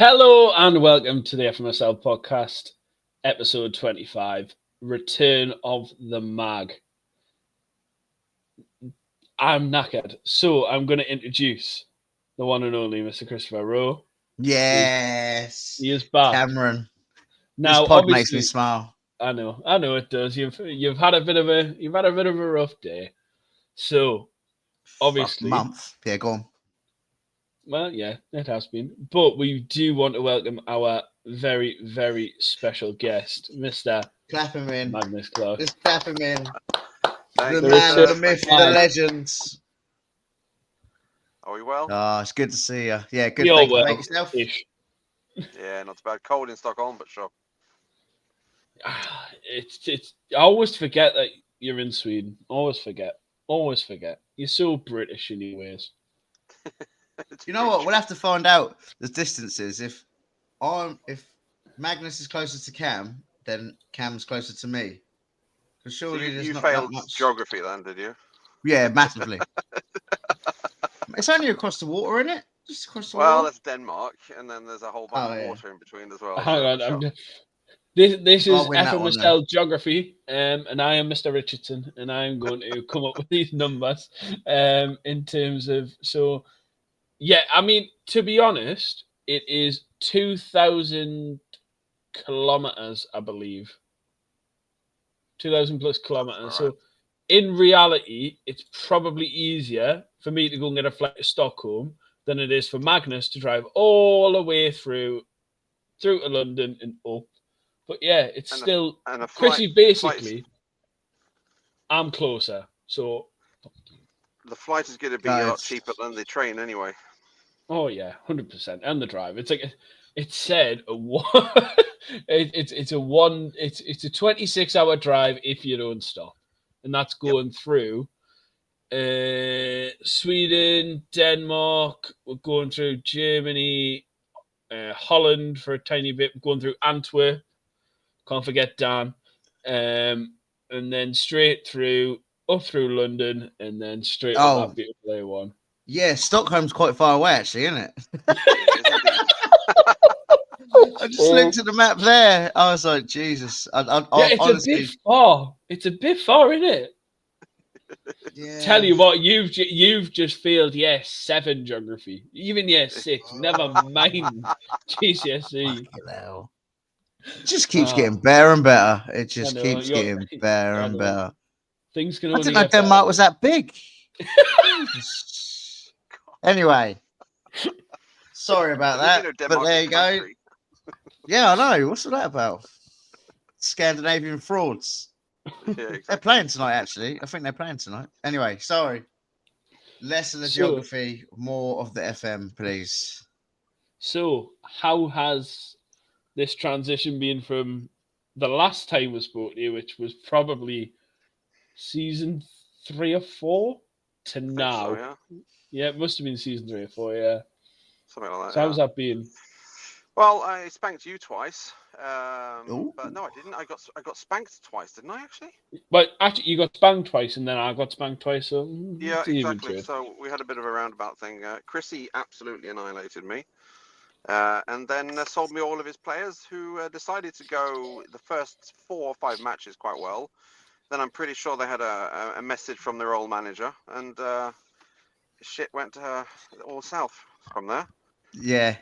Hello and welcome to the FMSL podcast, episode 25, Return of the Mag. I'm knackered, so I'm going to introduce the one and only Mr. Christopher Rowe. Yes. He is back. Cameron. Now, this pod obviously, makes me smile. I know it does. You've had a bit of a rough day. So, obviously, month. Yeah, go on. Well, yeah, it has been. But we do want to welcome our very, very special guest, Mr. Clap him in. Magnus Clarke. Just clap him in. Thank the you, man, sir. the myth, Thank the you. legends. Are we well? Oh, it's good to see you. Yeah, good. You're Thank you. well. Make yourself. Yeah, not too bad. Cold in Stockholm, but sure. It's. I always forget that you're in Sweden. Always forget. You're so British in your ways. You know what? We'll have to find out the distances. If Magnus is closer to Cam, then Cam's closer to me. Because So surely there's you not failed that much. geography then, did you? Yeah, massively. It's only across the water, isn't it? Just across the Well, water. that's Denmark, and then there's a whole bunch of water in between as well. Hang on, sure. This is I'll win that one, FMSL geography, and I am Mr. Richardson, and I am going to come up with these numbers in terms of so. Yeah, I mean, to be honest, it is 2,000 kilometers, I believe. 2,000 plus kilometers. Right. So, in reality, it's probably easier for me to go and get a flight to Stockholm than it is for Magnus to drive all the way through to London and up. But yeah, it's still Chrissy. Basically, I'm closer, so the flight is going to be a lot cheaper than the train anyway. Oh yeah, 100%, and the drive. It's like it said it's a 26-hour drive if you don't stop, and that's going through Sweden, Denmark. We're going through Germany, Holland for a tiny bit. We're going through Antwerp. Can't forget Dan, and then straight through up through London, and then straight up that beautiful A1. Yeah, Stockholm's quite far away, actually, isn't it? I just looked at the map there. I was like, Jesus. It's honestly... a bit far. It's a bit far, isn't it? Yeah. Tell you what, you've just failed year 7 geography. Even year 6. Never mind GCSE. It just keeps getting better and better. It just keeps getting better and better. Things can I only didn't know Denmark was that big. Anyway, sorry about that. But there you go. Yeah, I know. What's that about? Scandinavian frauds. Yeah, exactly. They're playing tonight, actually. I think they're playing tonight. Anyway, sorry. Less of the geography, more of the FM, please. So, how has this transition been from the last time we spoke to you, which was probably season 3 or 4, to now? So, yeah, it must have been season 3 or 4, yeah. Something like that. So how's that been? Well, I spanked you twice, but no, I didn't. I got spanked twice, didn't I? Actually. But actually, you got spanked twice, and then I got spanked twice. So yeah, exactly. So we had a bit of a roundabout thing. Chrissy absolutely annihilated me, and then sold me all of his players, who decided to go the first 4 or 5 matches quite well. Then I'm pretty sure they had a message from their old manager, and shit went all south from there. Yeah.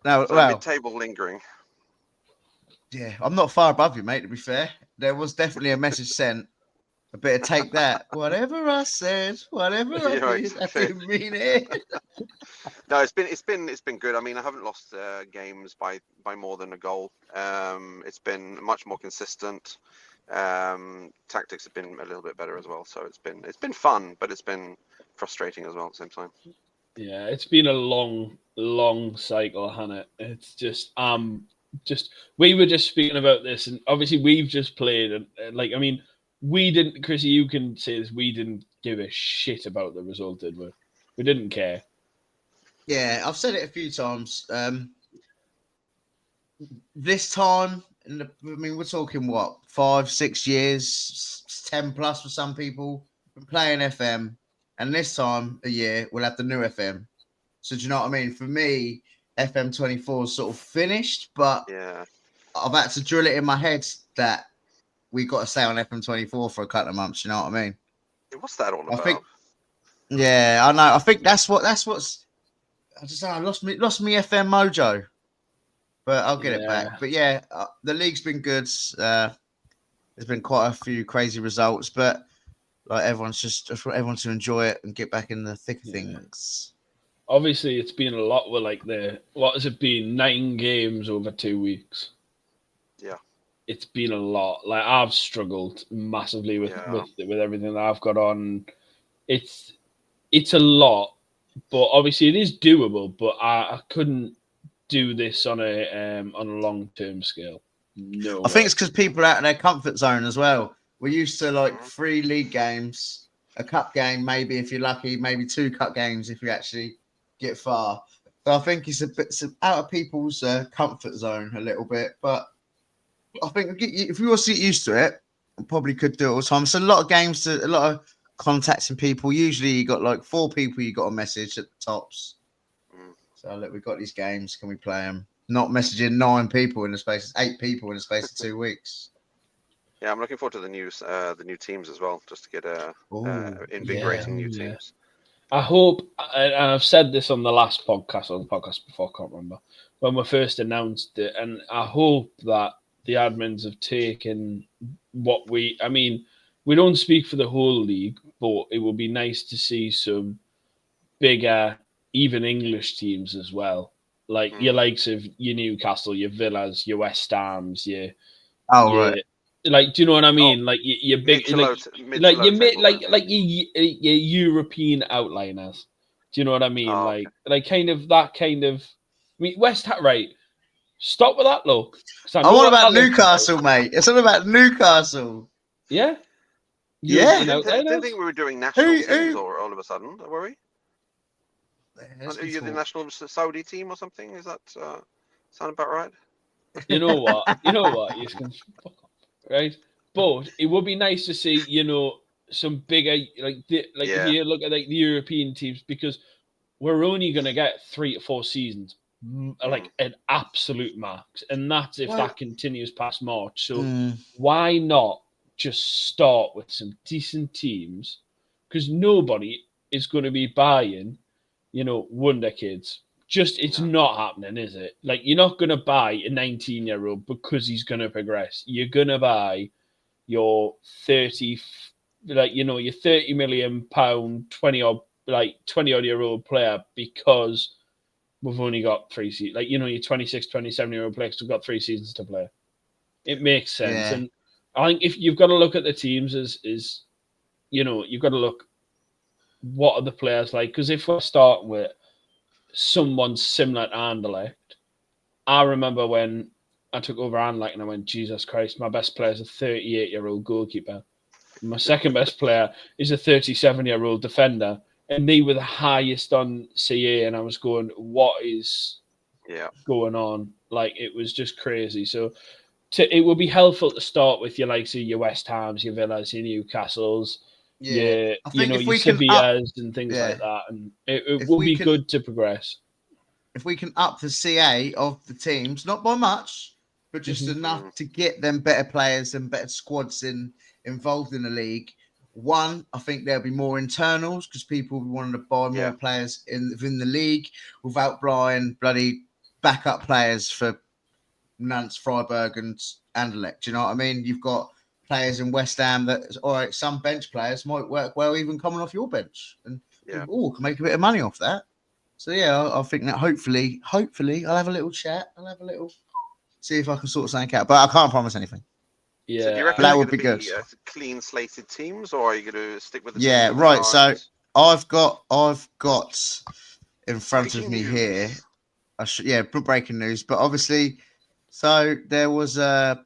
No, so mid-table lingering. Yeah, I'm not far above you, mate, to be fair. There was definitely a message sent. A bit of take that. Whatever I said, whatever I did, I didn't mean it. No, it's been good. I mean, I haven't lost games by more than a goal. It's been much more consistent. Tactics have been a little bit better as well. So it's been fun, but it's been frustrating as well at the same time. Yeah, it's been a long cycle, hasn't it? It's just we were just speaking about this, and obviously we've just played, and I mean, we didn't. Chrissy, you can say this. We didn't give a shit about the result, did we? We didn't care. Yeah, I've said it a few times. This time, we're talking what, 5-6 years, 10 plus for some people. Been playing FM. And this time a year, we'll have the new FM. So do you know what I mean? For me, FM24 sort of finished, but Yeah. I've had to drill it in my head that we got to stay on FM24 for a couple of months. You know what I mean? What's that all I about? think, yeah, I know. I think that's what's. I just I lost me FM mojo, but I'll get it back. But yeah, the league's been good. There's been quite a few crazy results, but like everyone's just want everyone to enjoy it and get back in the thick of things. Obviously, it's been a lot with like what has it been? 9 games over 2 weeks. Yeah. It's been a lot. Like I've struggled massively with everything that I've got on. It's a lot, but obviously it is doable. But I couldn't do this on a long term scale. No, I think it's because people are out of their comfort zone as well. We're used to like 3 league games, a cup game, maybe if you're lucky, maybe 2 cup games if you actually get far. So I think it's a bit out of people's comfort zone a little bit. But I think if you all get used to it, you probably could do it all the time. It's a lot of games, a lot of contacting people. Usually you got like 4 people you got a message at the tops. So look, we've got these games. Can we play them? Not messaging 9 people in the space, 8 people in the space of 2 weeks. Yeah, I'm looking forward to the new teams as well, just to get invigorating new teams. I hope, and I've said this on the last podcast or the podcast before, I can't remember, when we first announced it, and I hope that the admins have taken we don't speak for the whole league, but it would be nice to see some bigger, even English teams as well. Like your likes of your Newcastle, your Villas, your West Hams, right. Like, do you know what I mean? Like your big, your European outliners. Do you know what I mean? Like kind of that kind of. I mean, West Ham, right? Stop with that look. I'm all about Newcastle, mate. It's all about Newcastle. Yeah. I didn't think we were doing national teams all of a sudden. Were we? Are you the national Saudi team or something? Is that sound about right? You know what? You can fuck off, right? But it would be nice to see, some bigger if you look at like the European teams, because we're only going to get 3 to 4 seasons, like an absolute max, and that's if that continues past March. So why not just start with some decent teams? Because nobody is going to be buying, wonder kids. It's not happening, is it? Like, you're not going to buy a 19-year-old because he's going to progress. You're going to buy your 30, your 30 million pound, 20 odd year old player because we've only got 3 seasons. Like, your 26, 27-year-old players have got 3 seasons to play. It makes sense. And I think if you've got to look at the teams you've got to look, what are the players like? Because if we're starting with someone similar to Anderlecht, I remember when I took over Anderlecht and I went, Jesus Christ, my best player is a 38-year-old goalkeeper. My second best player is a 37-year-old defender. And they were the highest on CA. And I was going, what is going on? Like, it was just crazy. So it would be helpful to start with your likes of your West Hams, your Villas, your Newcastles, your Sevillas and things like that. And it will be good to progress. If we can up the CA of the teams, not by much, but just enough to get them better players and better squads involved in the league. One, I think there'll be more internals because people wanted to buy more players within the league without buying bloody backup players for Nantes, Freiburg and Anderlecht. Do you know what I mean? You've got players in West Ham that, all right, some bench players might work well even coming off your bench. And can make a bit of money off that. So, I think that hopefully I'll have a little chat. See if I can sort something out. But I can't promise anything. Yeah. So do you reckon that would be good. Clean slated teams, or are you going to stick with the teams right. So I've got in front of me here. Breaking news. But obviously, so there was a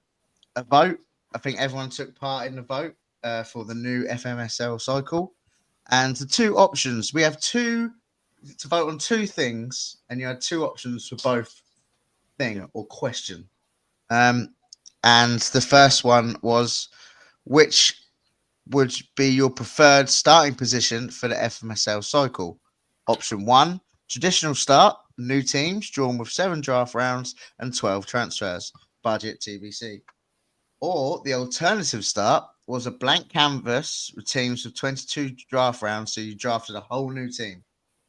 vote. I think everyone took part in the vote for the new FMSL cycle. And the 2 options, we have to vote on 2 things, and you had 2 options for both thing or question. And the first one was, which would be your preferred starting position for the FMSL cycle? Option 1, traditional start, new teams drawn with 7 draft rounds and 12 transfers. Budget TBC. Or the alternative start was a blank canvas with teams with 22 draft rounds, so you drafted a whole new team.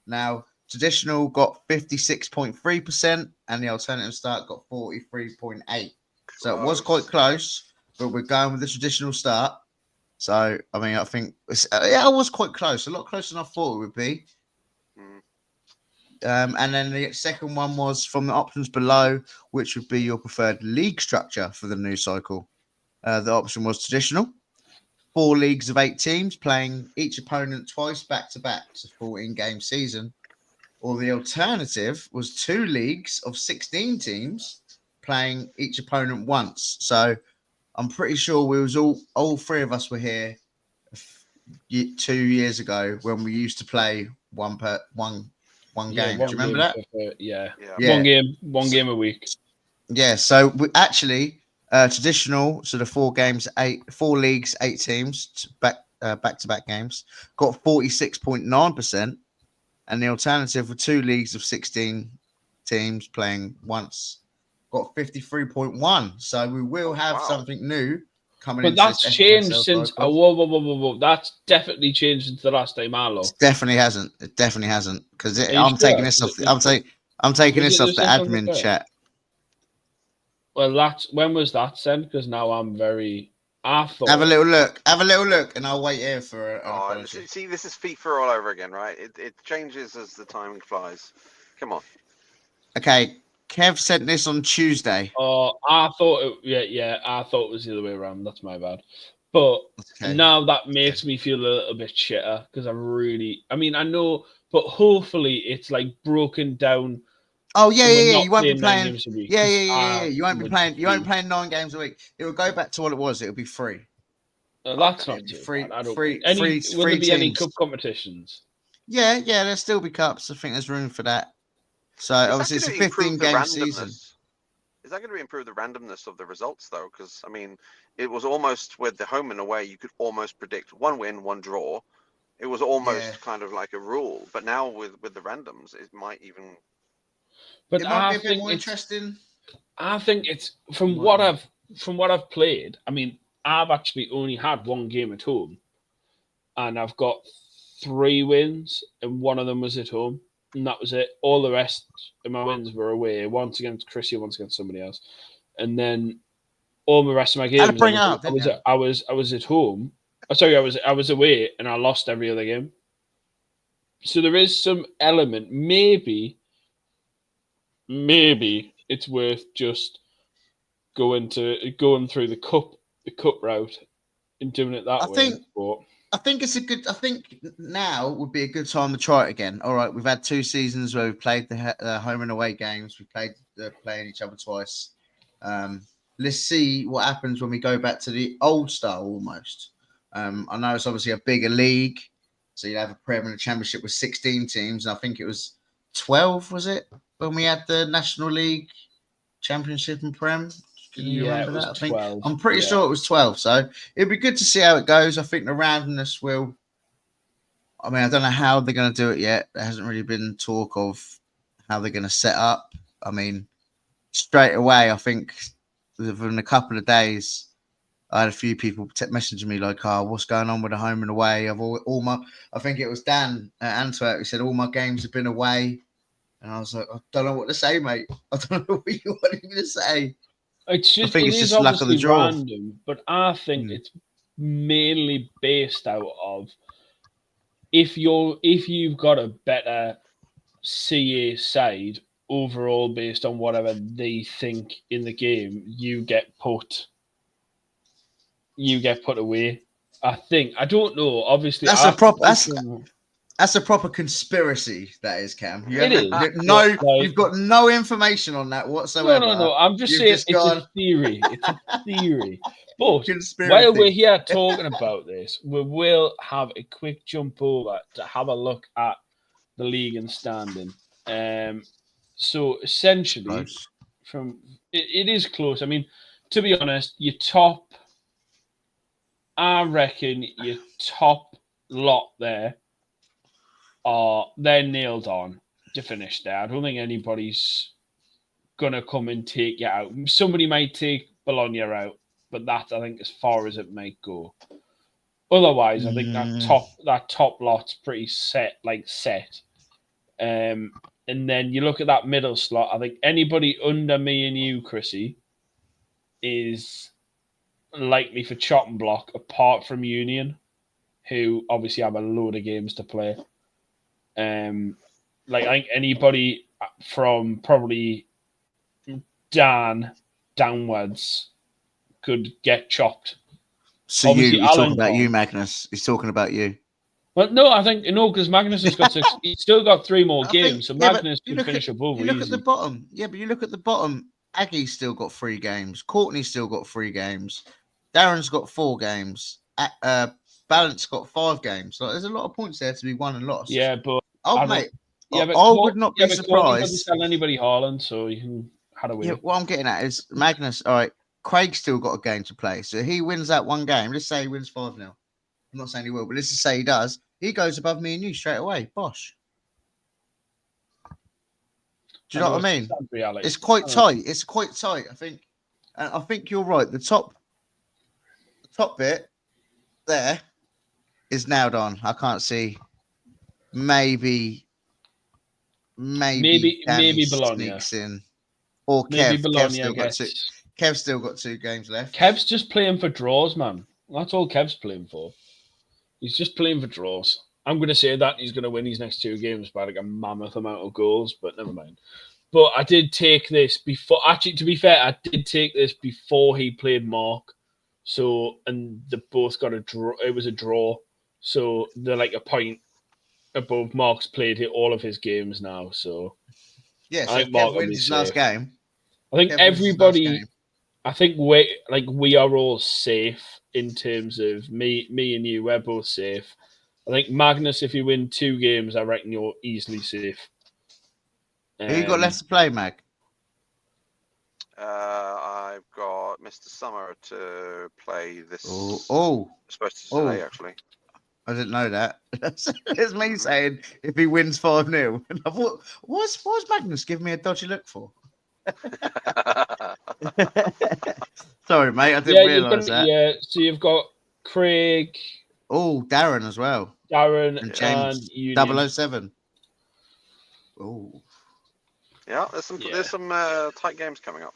Now, traditional got 56.3%, and the alternative start got 43.8%. So it was quite close, but we're going with the traditional start. So, I mean, I think it was quite close, a lot closer than I thought it would be. And then the second one was from the options below, which would be your preferred league structure for the new cycle. The option was traditional, 4 leagues of 8 teams playing each opponent twice back-to-back, so 14-game season. Or the alternative was 2 leagues of 16 teams playing each opponent once. So I'm pretty sure we was all 3 of us were here 2 years ago when we used to play one game. Do you remember that? Yeah. Yeah. One game a week. Yeah. So we actually traditional. So the 4 leagues, 8 teams, back-to-back games, got 46.9%, and the alternative for 2 leagues of 16 teams playing once got 53.1%. So we will have something new coming. But that's changed since. Whoa! That's definitely changed since the last time I looked. It definitely hasn't. Because I'm taking this off. I'm taking this off the admin chat. Well, when was that sent? Because now I'm very. Have a little look. And I'll wait here for. See, this is FIFA all over again, right? It changes as the time flies. Come on. Okay, Kev sent this on Tuesday. Oh, I thought I thought it was the other way around. That's my bad. But now that makes me feel a little bit shitter because I know, but hopefully it's like broken down. Oh yeah. You won't be playing. Yeah. You won't be playing. You won't be playing 9 games a week. It will go back to what it was. It will be free. That's not too bad. I don't free. Will there be any cup competitions? Yeah. There'll still be cups. I think there's room for that. So obviously it's a 15-game season. Is that going to improve the randomness of the results though? Because I mean, it was almost with the home and away, you could almost predict 1 win, 1 draw. It was almost kind of like a rule. But now with the randoms, it might even. But it might be a bit more interesting. I think it's from what I've played. I mean, I've actually only had 1 game at home, and I've got 3 wins, and 1 of them was at home. And that was it. All the rest of my wins were away. Once against Chrissy, once against somebody else, and then all the rest of my games. I was at home. Oh, sorry, I was away, and I lost every other game. So there is some element. Maybe it's worth just going through the cup route and doing it that way. I think now would be a good time to try it again. All right, we've had 2 seasons where we've played the home and away games. We played playing each other twice. Let's see what happens when we go back to the old style almost. I know it's obviously a bigger league, so you have a Premier and a Championship with 16 teams. And I think it was 12, was it, when we had the National League, Championship and Prem? Can you remember that? 12. I'm pretty sure it was 12. So it'd be good to see how it goes. I think the randomness will. I mean, I don't know how they're going to do it yet. There hasn't really been talk of how they're going to set up. I mean, straight away, I think within a couple of days, I had a few people messaging me like, "Oh, what's going on with the home and away?" I think it was Dan at Antwerp who said all my games have been away, and I was like, I don't know what to say, mate. I don't know what you want me to say. It's just luck of the draw. Random, but I think it's mainly based out of if you've got a better CA side overall based on whatever they think in the game, you get put away. I think. I don't know. Obviously, that's a proper conspiracy. That is, Cam. You've got no information on that whatsoever. No. I'm just saying it's a theory. It's a theory. But while we're here talking about this, we will have a quick jump over to have a look at the league and standing. So essentially, it is close. I mean, to be honest, I reckon your top lot there they're nailed on. to finish there. I don't think anybody's gonna come and take you out. Somebody might take Bologna out, but that's, I think, as far as it might go. Otherwise, I think that top lot's pretty set. And then you look at that middle slot. I think anybody under me and you, Chrissy, is likely for chop and block, apart from Union, who obviously have a load of games to play. I think anybody from probably Dan downwards could get chopped. So Obviously, you're talking Alan about you, can't. Magnus. He's talking about you. Well, no, I think because Magnus has got he's still got 3 more I games, think, so Magnus could finish above You look easy. at the bottom. Yeah, but you look at the bottom. Aggie's still got 3 games. Courtney's still got 3 games. Darren's got 4 games. Balance got 5 games. Like, there's a lot of points there to be won and lost. Yeah, but mate, yeah, but I would not be Courtney surprised. doesn't sell anybody Haaland, so you can had away. Yeah, what I'm getting at is Magnus. All right, Craig's still got a game to play. So he wins that one game. Let's say he wins 5-0. I'm not saying he will, but let's just say he does. He goes above me and you straight away. Bosh. Do you know what I mean? It's quite tight. It's quite tight. I think you're right. The top bit there is nailed on. I can't see. Maybe Bologna sneaks in, or maybe Kev. Bologna Kev's still got 2 games left. Kev's just playing for draws, man. That's all Kev's playing for. He's just playing for draws. I'm going to say that he's going to win his next 2 games by like a mammoth amount of goals, but never mind. But I did take this before. Actually, to be fair, I did take this before he played Mark. So, and they both got a draw. It was a draw. So they're like a point above. Mark's played all of his games now. So, yeah, so Kev wins his last game. I think everybody. I think we are all safe in terms of me and you. We're both safe. I think Magnus, if you win 2 games, I reckon you're easily safe. Who you got left to play, Mag? I've got Mr. Summer to play this. Supposed to today, actually. I didn't know that. It's me saying if he wins 5-0. And I thought, what's Magnus giving me a dodgy look for? Sorry, mate. I didn't realise that. Yeah, so you've got Craig. Oh, Darren as well. Darren and James. And 007. Oh. Yeah, there's some tight games coming up.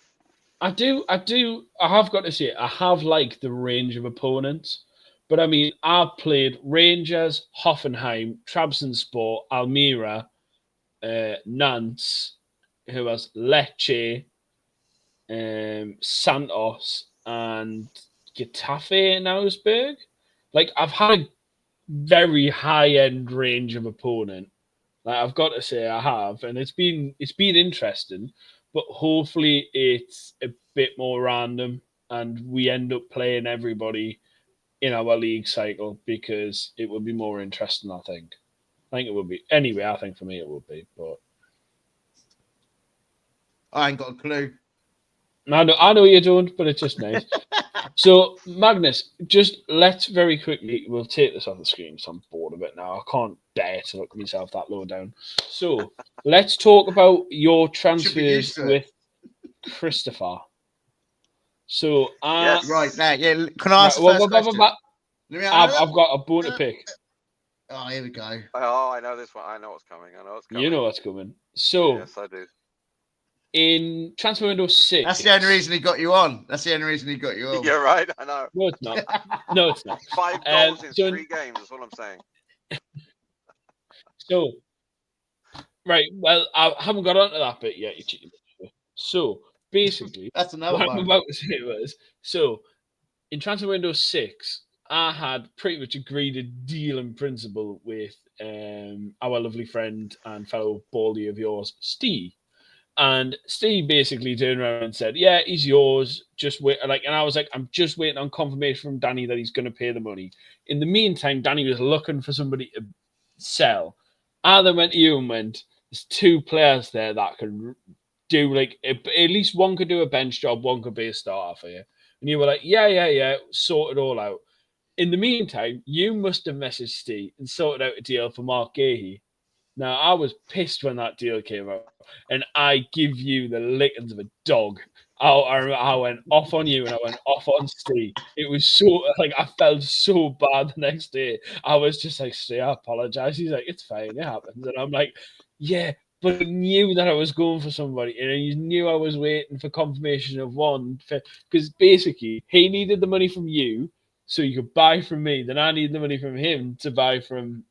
I have got to say, I have liked the range of opponents. But I mean, I've played Rangers, Hoffenheim, Trabzonspor, Almira, Nantes, who has Lecce, Santos, and Getafe in Augsburg. Like, I've had a very high-end range of opponent. Like, I've got to say I have, and it's been interesting. But hopefully it's a bit more random, and we end up playing everybody in our league cycle, because it would be more interesting. I think it would be. Anyway, I think for me it would be. But I ain't got a clue. I know you don't, but it's just nice. So, Magnus, just let's very quickly, we'll take this off the screen, so I'm bored of it now. I can't bear to look myself that low down. So, let's talk about your transfers with Christopher. So, yes. Right, now, yeah, can I ask the first question? I've got a bone to pick. Oh, here we go. Oh, I know this one. I know what's coming. You know what's coming. So, yes, I do. In transfer window 6. That's the only reason he got you on. You're right. I know. No, it's not. No, it's not. 5 goals in 3 games. That's what I'm saying. So, right. Well, I haven't got onto that bit yet. You cheating. So, basically, that's another what one. I'm about to say was, so in transfer window 6, I had pretty much agreed a deal in principle with our lovely friend and fellow baldy of yours, Steve. And Steve basically turned around and said, "Yeah, he's yours. Just wait." And I was like, "I'm just waiting on confirmation from Danny that he's going to pay the money." In the meantime, Danny was looking for somebody to sell. I then went to you and went, "There's 2 players there that can do at least one could do a bench job, one could be a starter for you." And you were like, "Yeah, sort it all out." In the meantime, you must have messaged Steve and sorted out a deal for Mark Gahey. Now, I was pissed when that deal came out, and I give you the lickings of a dog. I went off on you and I went off on Steve. It was so, like, I felt so bad the next day. I was just like, Steve, I apologize. He's like, it's fine, it happens. And I'm like, yeah, but I knew that I was going for somebody, and he knew I was waiting for confirmation of one. Because basically, he needed the money from you so you could buy from me. Then I need the money from him to buy from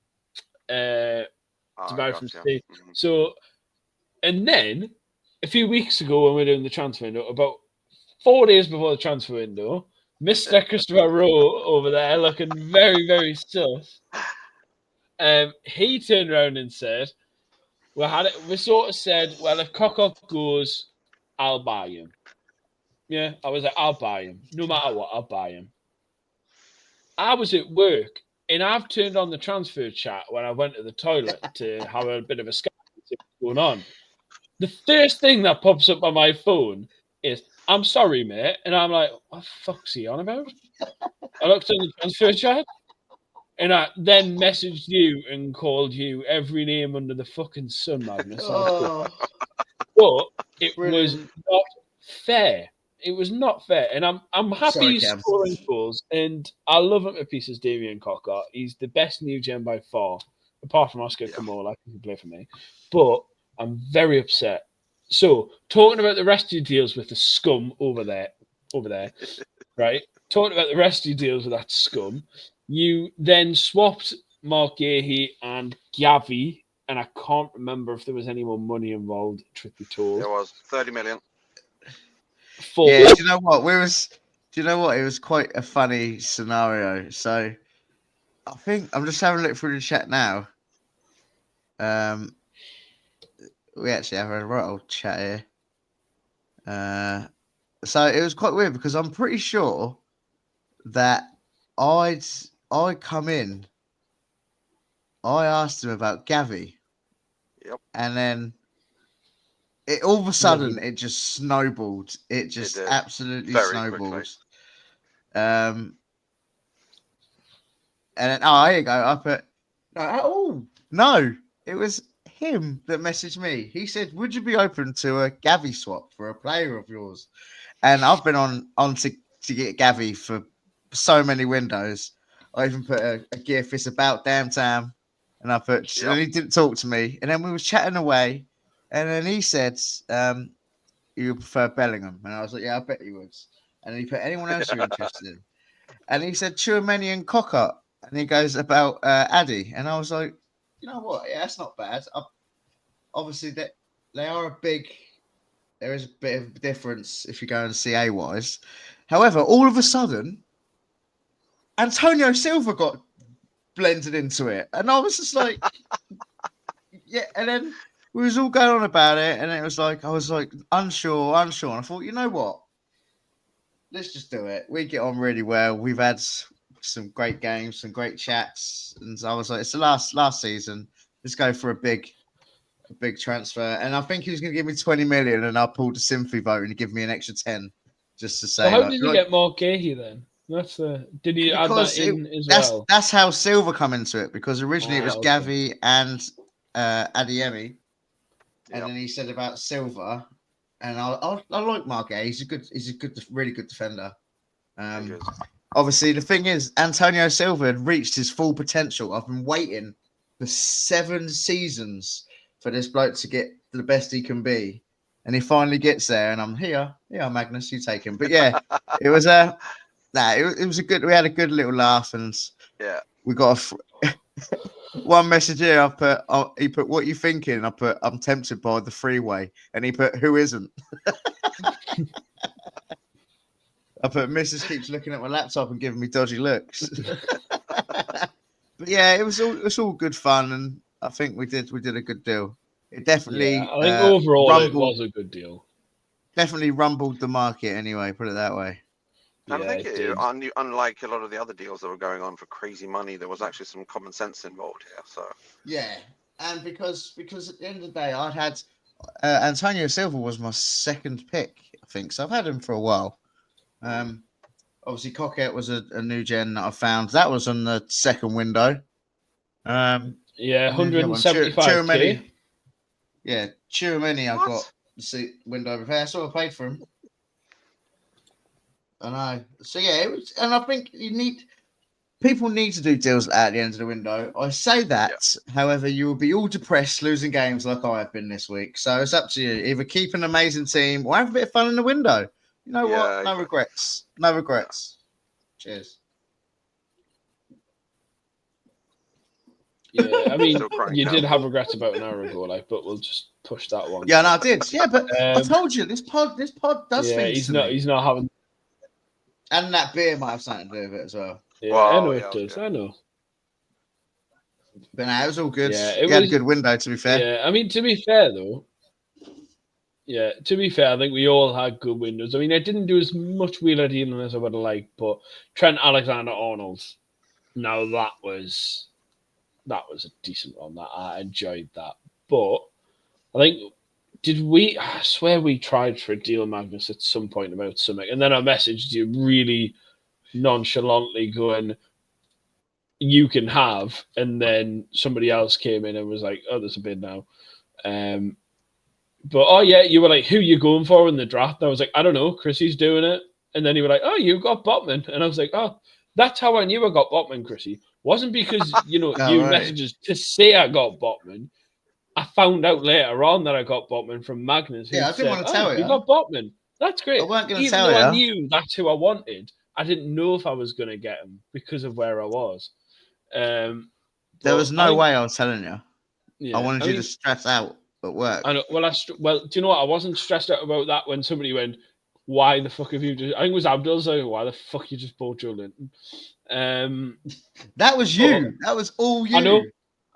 Steve. So, and then a few weeks ago when we were doing the transfer window, about 4 days before the transfer window, Mr. Christopher Rowe over there looking very, very sus. He turned around and said, we sort of said, well, if Cock goes, I'll buy him. Yeah, I was like, I'll buy him. No matter what, I'll buy him. I was at work and I've turned on the transfer chat when I went to the toilet to have a bit of a scan and see what's going on. The first thing that pops up on my phone is, I'm sorry, mate. And I'm like, what the fuck's he on about? I looked on the transfer chat and I then messaged you and called you every name under the fucking sun, Magnus. Oh, but it was brilliant. not fair. It was not fair. And I'm happy Sorry, he's Cam. scoring goals. And I love him to pieces, Damien Cocker. He's the best new gen by far, apart from Oscar Kamola, who can play for me. But I'm very upset. So, talking about the rest of your deals with the scum over there, right? Talking about the rest of your deals with that scum, you then swapped Mark Gahey and Gavi, and I can't remember if there was any more money involved, truth be told. There was 30 million. Yeah, do you know what? It was quite a funny scenario. So I think I'm just having a look through the chat now. We actually have a right old chat here. So it was quite weird because I'm pretty sure that I come in. I asked him about Gavi. Yep. And then all of a sudden it just snowballed. It just absolutely very snowballed. quickly. And then here you go. I put no. It was him that messaged me. He said, "Would you be open to a Gavi swap for a player of yours?" And I've been on to get Gavi for so many windows. I even put a GIF. It's about damn time, and I put. And he didn't talk to me. And then we was chatting away, and then he said, "You prefer Bellingham?" And I was like, "Yeah, I bet he would." And he put, "Anyone else you're interested in?" And he said, "Chouameni and Cocker." And he goes about Addy, and I was like, "You know what? Yeah, that's not bad." Obviously, that they are a big. There is a bit of difference if you go and CA wise. However, all of a sudden, Antonio Silva got blended into it, and I was just like, "Yeah." And then we was all going on about it, and it was like I was like unsure, and I thought, you know what? Let's just do it. We get on really well. We've had some great games, some great chats, and I was like, it's the last season. Let's go for a big transfer. And I think he was going to give me 20 million, and I pulled a sympathy vote and he gave me an extra 10 just to say. So how did you get Mark Gahey then? Did you add that in as well? That's how Silva come into it, because originally it was Gavi and Adeyemi, and then he said about Silva. And I like Mark Gahey. He's a really good defender. Obviously, the thing is, Antonio Silva had reached his full potential. I've been waiting for 7 seasons for this bloke to get the best he can be, and he finally gets there. And I'm here, Magnus, you take him. But yeah, it was it was a good. We had a good little laugh, and we got one message here. He put, "What you thinking?" I put, "I'm tempted by the freeway," and he put, "Who isn't?" I put, "Mrs. keeps looking at my laptop and giving me dodgy looks." But yeah, it was all good fun, and I think we did a good deal. It definitely, I think overall it was a good deal. Definitely rumbled the market anyway. Put it that way. And I think unlike a lot of the other deals that were going on for crazy money, there was actually some common sense involved here. So yeah, and because at the end of the day, I'd had Antonio Silva was my second pick, I think. So I've had him for a while. Obviously, Coquette was a new gen that I found. That was on the second window. Yeah, And then the other one, Chirumeni. 175k. Yeah, Chirumeni. I What? got the seat window repair, so I paid for him. I know. So yeah, it was, and I think people need to do deals at the end of the window. I say that, however, you will be all depressed losing games like I have been this week. So it's up to you. Either keep an amazing team or have a bit of fun in the window. You know what? No exactly. regrets. No regrets. Cheers. Yeah, I mean, Still crying you did foul. have regrets about an hour ago, like, but we'll just push that one. Yeah, no, I did. Yeah, but I Um, told you this pod does yeah, things he's to not. me. He's not having. And that beer might have something to do with it as well. Yeah, I know Well, it does. I know. But no, it was all good. Yeah, it You had a was. good window, to be fair. Yeah, I mean, to be fair though. Yeah, to be fair, I think we all had good windows. I mean, I didn't do as much wheeler dealing as I would have liked, but Trent Alexander-Arnold. Now that was a decent one. That I enjoyed that, but I think I swear we tried for a deal, Magnus, at some point about something, and then I messaged you really nonchalantly, going, "You can have," and then somebody else came in and was like, "Oh, there's a bid now." But oh yeah, you were like, "Who you going for in the draft?" And I was like, "I don't know. Chrissy's doing it." And then you were like, "Oh, you got Botman," and I was like, "Oh, that's how I knew I got Botman, Chrissy. Wasn't because you Right. messages to say I got Botman. I found out later on that I got Botman from Magnus, who Yeah, I didn't said, want to "Oh, tell you you. got Botman. That's I great." weren't going to Even tell though I you. knew that's who I wanted, I didn't know if I was going to get him because of where I was. There But was I no think, way I was telling you. yeah, I wanted I you mean, to stress out at work. I know. Well, do you know what? I wasn't stressed out about that when somebody went, "Why the fuck have you just?" I think it was Abdul saying, "Why the fuck you just bought Joe Linton?" That was you. That was all you.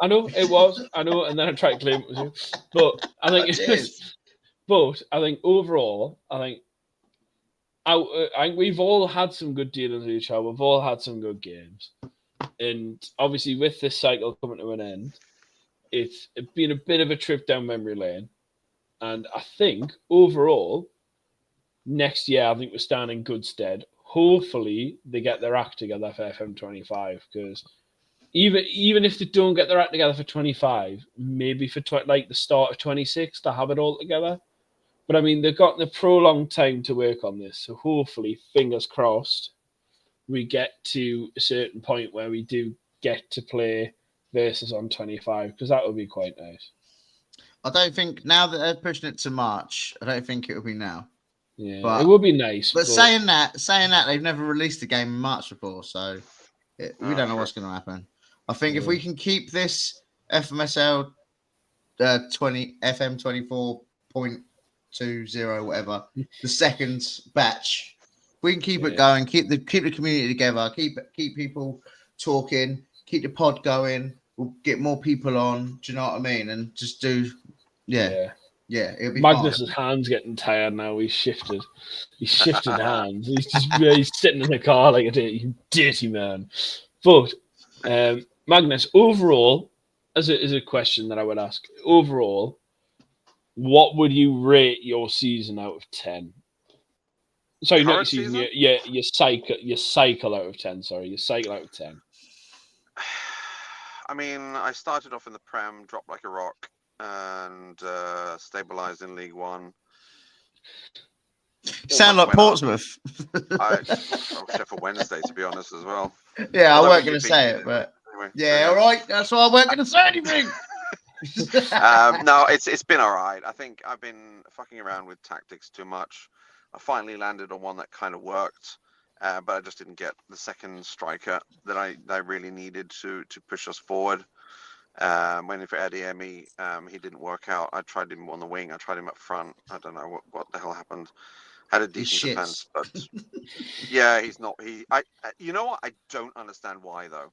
I know it was. I know, and then I tried to claim it was you, but I think it was. But I think overall, I think we've all had some good dealings with each other. We've all had some good games, and obviously with this cycle coming to an end, it's been a bit of a trip down memory lane. And I think overall, next year, I think we're standing in good stead. Hopefully, they get their act together for FM25, because even if they don't get their act together for 25, maybe for like the start of 26, to have it all together. But I mean, they've gotten a prolonged time to work on this, so hopefully, fingers crossed, we get to a certain point where we do get to play versus on 25, because that would be quite nice. I don't think now that they're pushing it to March, I don't think it will be now. Yeah, But it would be nice. But saying that, they've never released a game in March before, so we don't know what's going to happen. I think if we can keep this FMSL 20 FM 24.20 whatever, the second batch, if we can keep it going, keep the community together, keep people talking, keep the pod going, we'll get more people on. Do you know what I mean? And just do, yeah. It'll be Magnus's hands getting tired now. He's shifted hands. He's sitting in the car like you dirty man. But Magnus, overall, as a question that I would ask, overall, what would you rate your season out of 10? Sorry, not your season. Your cycle out of 10. Sorry, your cycle out of 10. I mean, I started off in the Prem, dropped like a rock, and stabilized in League One. Sound like Portsmouth. Sheffield Wednesday, to be honest, as well. Yeah, I weren't going to say it, but anyway, yeah, all right. That's why I weren't going to say anything. No, it's been all right. I think I've been fucking around with tactics too much. I finally landed on one that kind of worked, but I just didn't get the second striker that I really needed to push us forward. Waiting for Adeyemi, he didn't work out. I tried him on the wing. I tried him up front. I don't know what the hell happened. Had a decent defense, but yeah, he's not. You know what? I don't understand why though.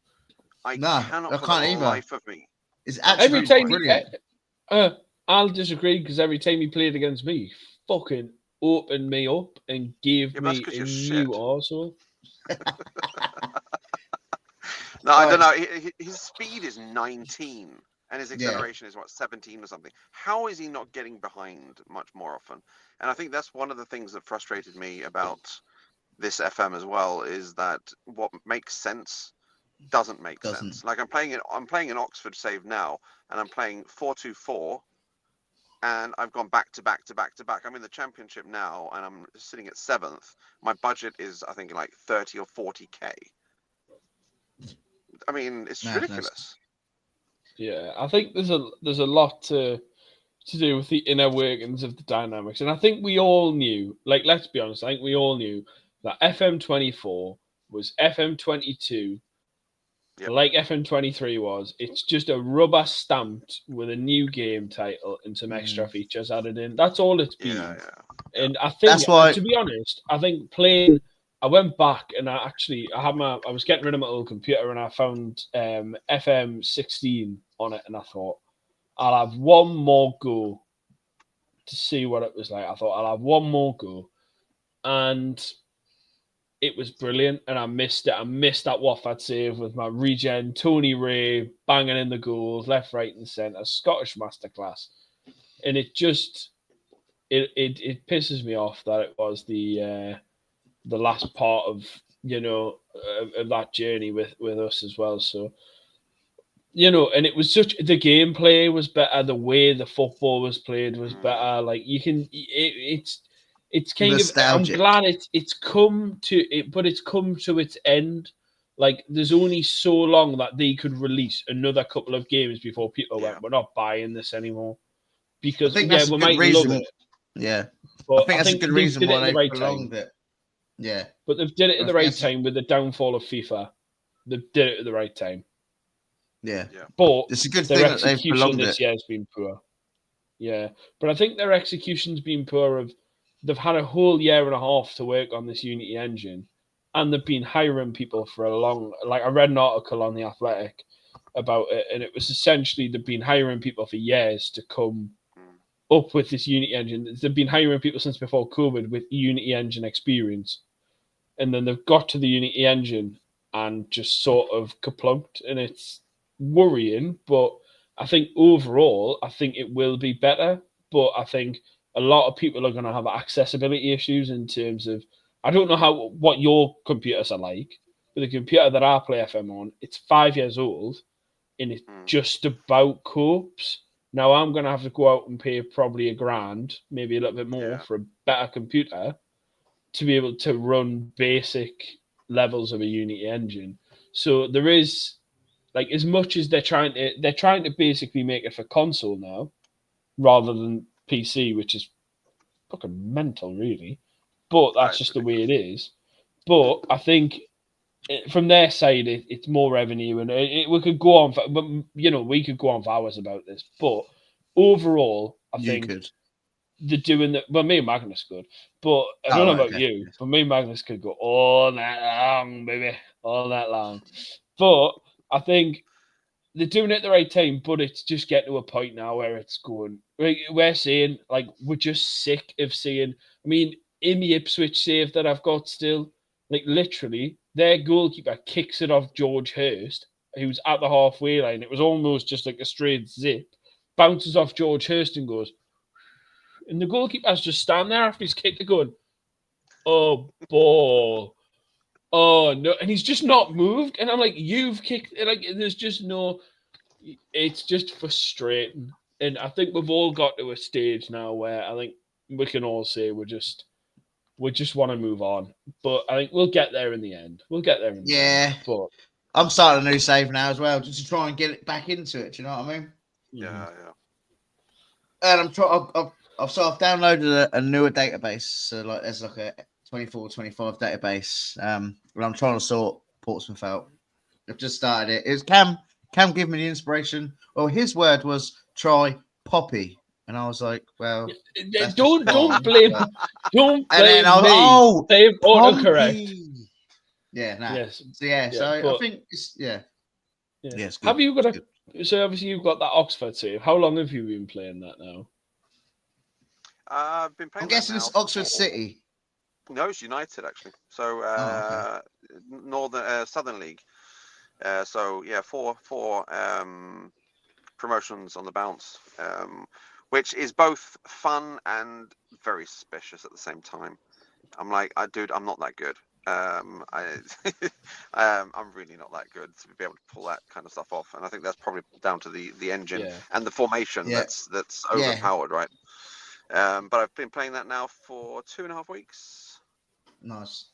I cannot for the life of me. It's actually every time brilliant. I'll disagree, because every time he played against me, he fucking opened me up and gave me a new arsehole. No, I don't know. His speed is 19 and his acceleration is 17 or something. How is he not getting behind much more often? And I think that's one of the things that frustrated me about this FM as well, is that what makes sense doesn't make sense. Like I'm playing an Oxford save now, and I'm playing 4-2-4, and I've gone back to back to back to back. I'm in the championship now, and I'm sitting at 7th. My budget is, I think, like 30 or 40k. I mean, it's ridiculous. Yeah, I think there's a lot to do with the inner workings of the dynamics, and I think we all knew. Like, let's be honest, I think we all knew that FM24 was FM22. Yep. Like FM23 was, it's just a rubber stamped with a new game title and some extra features added in. That's all it's been. Yeah. And I think, That's why, to be honest, I think playing. I went back and I was getting rid of my old computer and I found FM16 on it, and I thought I'll have one more go to see what it was like. I thought I'll have one more go, and it was brilliant, and I missed it. I missed that Watford save with my regen, Tony Ray banging in the goals, left, right, and centre, Scottish masterclass. And it just it pisses me off that it was the last part of of that journey with us as well. So and it was the gameplay was better, the way the football was played was better. Like it's kind nostalgic. of. I'm glad it's come to it, but it's come to its end. Like there's only so long that they could release another couple of games before people went, we're not buying this anymore. Because we might love it. Yeah, but I think that's a good reason why they prolonged it. Yeah, but they've did it at the right time with the downfall of FIFA. They did it at the right time. Yeah. But it's a good their thing that they've execution this year has been poor. Yeah, but I think their execution's been poor. They've had a whole year and a half to work on this Unity engine, and they've been hiring people for a long. Like I read an article on The Athletic about it, and it was essentially they've been hiring people for years to come up with this Unity engine. They've been hiring people since before COVID with Unity engine experience, and then they've got to the Unity engine and just sort of kaplunked, and it's worrying. But I think overall, I think it will be better. But I think a lot of people are going to have accessibility issues in terms of, I don't know what your computers are like, but the computer that I play FM on, it's 5 years old, and it just about copes. Now I'm going to have to go out and pay probably $1,000, maybe a little bit more, for a better computer to be able to run basic levels of a Unity engine. So there is, like, as much as they're trying to basically make it for console now, rather than PC, which is fucking mental, really. But that's just the way it is. But I think from their side, it's more revenue, and we could go on. We could go on for hours about this. But overall, I think they're doing that. Well, me and Magnus could, but I don't know about you. But me and Magnus could go all night long, baby, all night long. But I think they're doing it at the right time, but it's just getting to a point now where it's going. We're saying, like, we're just sick of seeing. I mean, in the Ipswich save that I've got still, like, literally, their goalkeeper kicks it off George Hurst, who's at the halfway line. It was almost just like a straight zip, bounces off George Hurst and goes. And the goalkeeper's just stand there after he's kicked it, going, "Oh, ball. Oh, no." And he's just not moved. And I'm like, you've kicked it. Like, there's just no. It's just frustrating. And I think we've all got to a stage now where I think we can all say we just want to move on. But I think we'll get there in the end. Yeah. But I'm starting a new save now as well, just to try and get it back into it. Do you know what I mean? Yeah. And I'm trying. I've downloaded a newer database. So like there's like a 24-25 database. And I'm trying to sort Portsmouth out. I've just started it. It was Cam gave me the inspiration. Well, his word was try Poppy. And I was like, well, don't blame me. Oh, save autocorrect. Yeah, nah. Yes. So I think it's Yes. Have you got so obviously you've got that Oxford save. How long have you been playing that now? I've been playing. I'm guessing it's Oxford City. No, it's United actually. So Southern League. So yeah, four promotions on the bounce, which is both fun and very suspicious at the same time. I'm like, dude, I'm not that good. I'm really not that good to be able to pull that kind of stuff off, and I think that's probably down to the engine and the formation that's overpowered, right? But I've been playing that now for 2.5 weeks. Nice.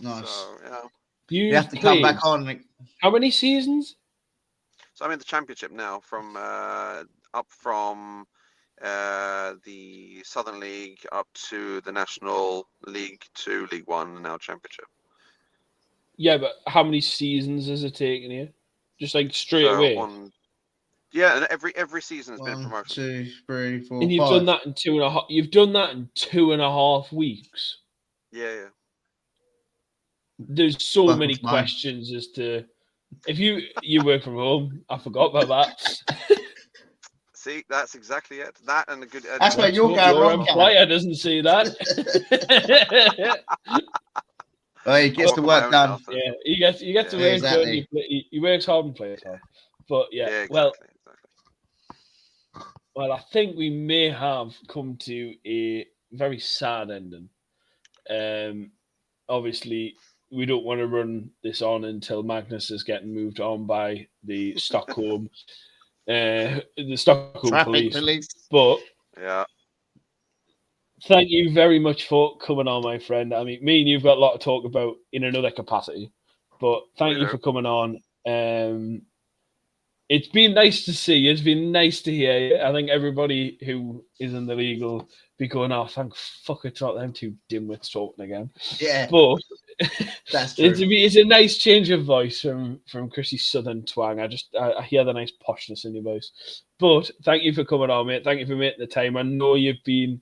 So yeah, you have to come back on. How many seasons? So I'm in the championship now, from up from the Southern League up to the National League to League One, and now Championship. Yeah, but how many seasons has it taken you? Just like straight away? Yeah, and every season has been a 1, promotion. 2, 3, 4, and you've 5. done that in 2.5. You've done that in 2.5 weeks. Yeah. There's so many questions as to if you work from home. I forgot about that. See, that's exactly it. That and a good. That's where you're going your wrong. employer doesn't see that. Oh, he gets the work done. Yeah, he gets the work done. He works hard and plays hard. But exactly. Well, I think we may have come to a very sad ending. Obviously, we don't want to run this on until Magnus is getting moved on by the Stockholm, police. But thank you very much for coming on, my friend. I mean, me and you've got a lot to talk about in another capacity, but thank you for coming on. It's been nice to see you. It's been nice to hear you. I think everybody who is in the league will be going, "Oh, thank fuck it's not them two dimwits talking again." Yeah, but that's true. It's a nice change of voice from Chrissy's southern twang. I hear the nice poshness in your voice. But thank you for coming on, mate. Thank you for making the time. I know you've been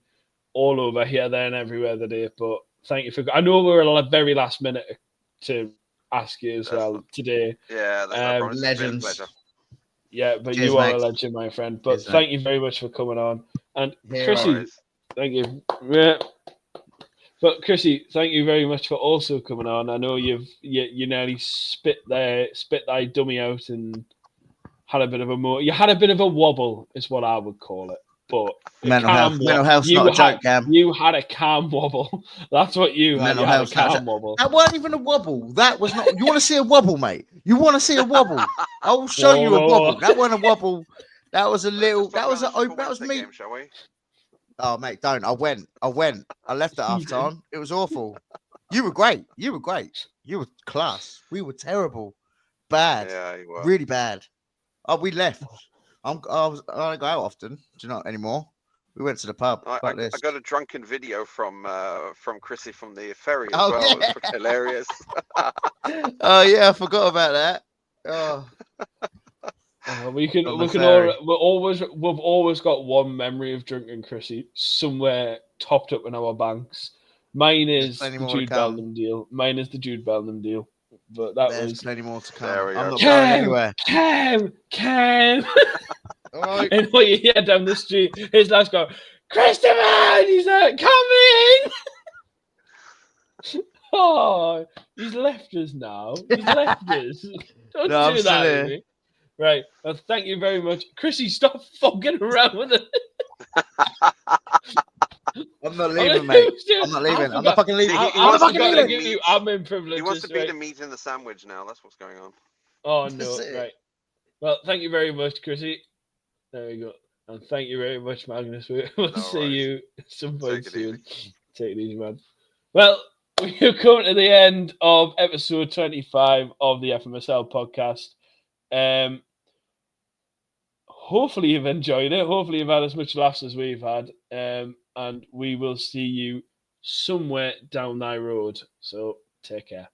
all over here, there, and everywhere today. But thank you for. I know we were at the very last minute to ask you as well today. Yeah, that's no problem. Legends. It's been a pleasure. Yeah, but you are a legend, my friend. But thank you very much for coming on. And Chrissy, thank you. Yeah. But Chrissy, thank you very much for also coming on. I know you nearly spit thy dummy out and had a bit of a wobble, is what I would call it. But mental health's not a joke, Cam. You had a calm wobble. That's what you had. You had a calm wobble. That wasn't even a wobble. That was not. You want to see a wobble, mate? You want to see a wobble? I will show you a wobble. That wasn't a wobble. That was a little. That was me. Game, shall we? Oh, mate, don't. I went. I left at half time. It was awful. You were great. You were class. We were terrible. Bad. Yeah, you were. Really bad. Oh, we left. I don't go out often. Do you not anymore? We went to the pub. I got a drunken video from Chrissy from the ferry as well. Yeah. It was pretty hilarious. Oh yeah, I forgot about that. Oh. We've always got one memory of drinking Chrissy somewhere topped up in our banks. Mine is the Jude Bellingham deal. But there's plenty more to come. I'm not going anywhere. Cam. Right. And what you hear down the street, his lads go, "Christopher!" He's like, "Coming!" Oh, he's left us now. He's left us. Don't do that to me. Right. Well, thank you very much. Chrissy, stop fucking around with it. I'm not leaving, mate. I'm not leaving. I'm not fucking leaving. I'm fucking leaving. You admin privileges. He wants to be the meat in the sandwich now. That's what's going on. Oh, no. Right. Well, thank you very much, Chrissy. There we go. And thank you very much, Magnus. We'll see you some point soon. Take it easy, man. Well, we're coming to the end of episode 25 of the FMSL podcast. Hopefully you've enjoyed it. Hopefully you've had as much laughs as we've had. And we will see you somewhere down thy road. So take care.